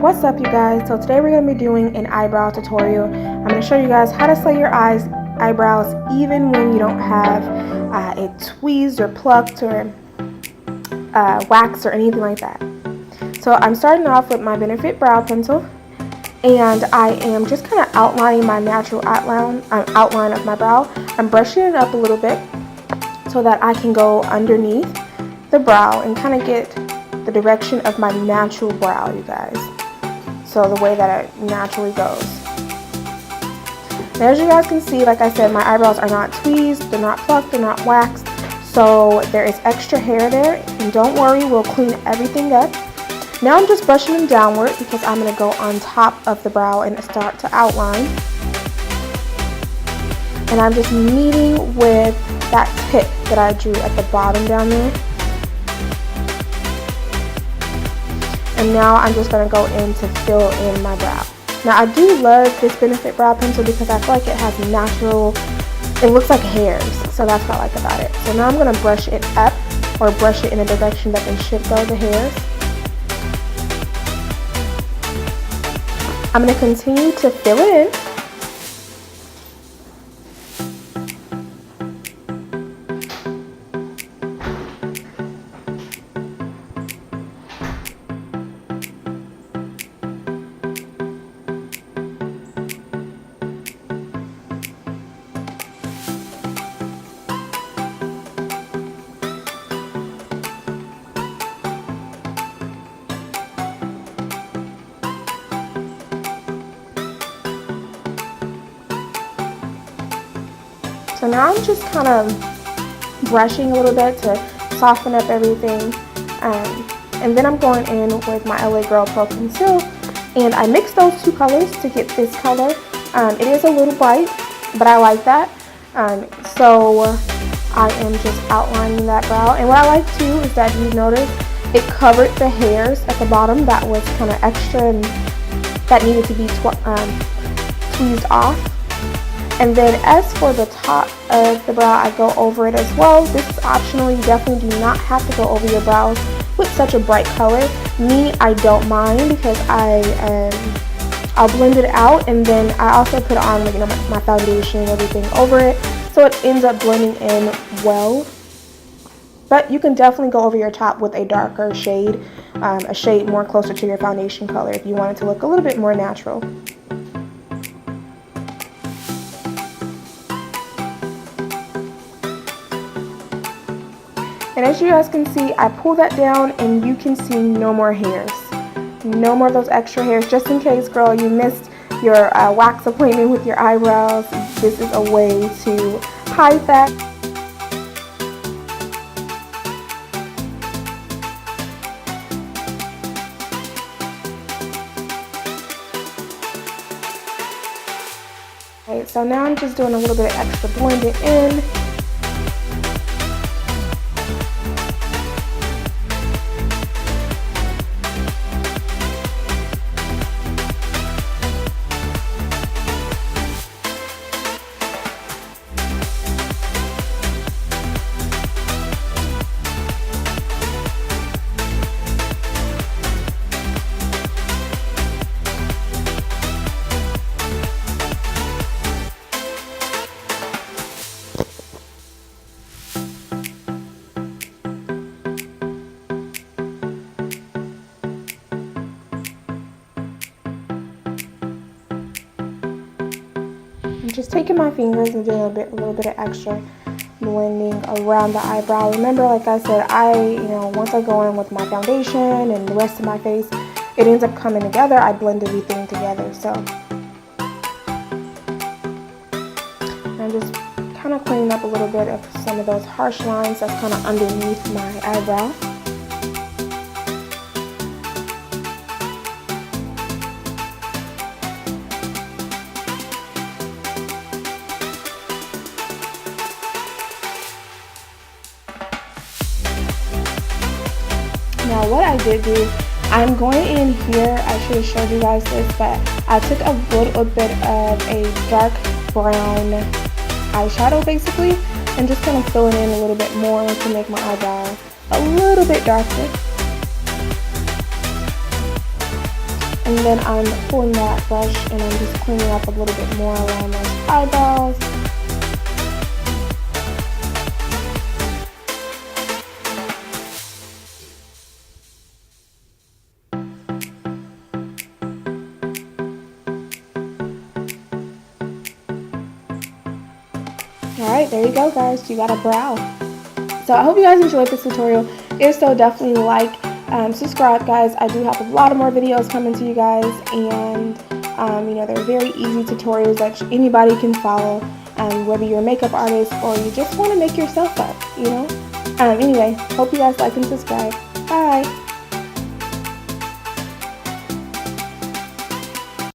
What's up, you guys? So today we're going to be doing an eyebrow tutorial. I'm going to show you guys how to slay your eyebrows even when you don't have it tweezed or plucked or waxed or anything like that. So I'm starting off with my Benefit brow pencil, and I am just kind of outlining my natural outline of my brow. I'm brushing it up a little bit so that I can go underneath the brow and kind of get the direction of my natural brow, you guys. So the way that it naturally goes. And as you guys can see, like I said, my eyebrows are not tweezed, they're not plucked, they're not waxed. So there is extra hair there, and don't worry, we'll clean everything up. Now I'm just brushing them downward because I'm going to go on top of the brow and start to outline. And I'm just meeting with that tip that I drew at the bottom down there. And now I'm just going to go in to fill in my brow. Now I do love this Benefit brow pencil because I feel like it has natural, it looks like hairs. So that's what I like about it. So now I'm going to brush it up, or brush it in a direction that they should go, the hairs. I'm going to continue to fill it in. So now I'm just kind of brushing a little bit to soften up everything, and then I'm going in with my LA Girl Pro Conceal, and I mix those two colors to get this color. It is a little bright, but I like that. So I am just outlining that brow, and what I like too is that you notice it covered the hairs at the bottom that was kind of extra and that needed to be tweezed off. And then as for the top of the brow, I go over it as well. This is optional. You definitely do not have to go over your brows with such a bright color. Me, I don't mind because I'll blend it out, and then I also put on my foundation and everything over it, so it ends up blending in well. But you can definitely go over your top with a darker shade, a shade more closer to your foundation color if you want it to look a little bit more natural. And as you guys can see, I pull that down and you can see no more hairs. No more of those extra hairs. Just in case, girl, you missed your wax appointment with your eyebrows, this is a way to hide that. Okay, so now I'm just doing a little bit of extra blending in. I'm just taking my fingers and doing a little bit of extra blending around the eyebrow. Remember, like I said, once I go in with my foundation and the rest of my face, it ends up coming together. I blend everything together. So I'm just kind of cleaning up a little bit of some of those harsh lines that's kind of underneath my eyebrow. Now what I did do, I'm going in here, I should have showed you guys this, but I took a little bit of a dark brown eyeshadow basically, and just kind of filling in a little bit more to make my eyebrow a little bit darker. And then I'm pulling that brush and I'm just cleaning up a little bit more around those eyebrows. Alright, there you go guys, you got a brow. So I hope you guys enjoyed this tutorial. If so, definitely like, subscribe guys. I do have a lot of more videos coming to you guys, and you know, they're very easy tutorials that anybody can follow, whether you're a makeup artist or you just want to make yourself up, you know. Anyway, hope you guys like and subscribe. Bye!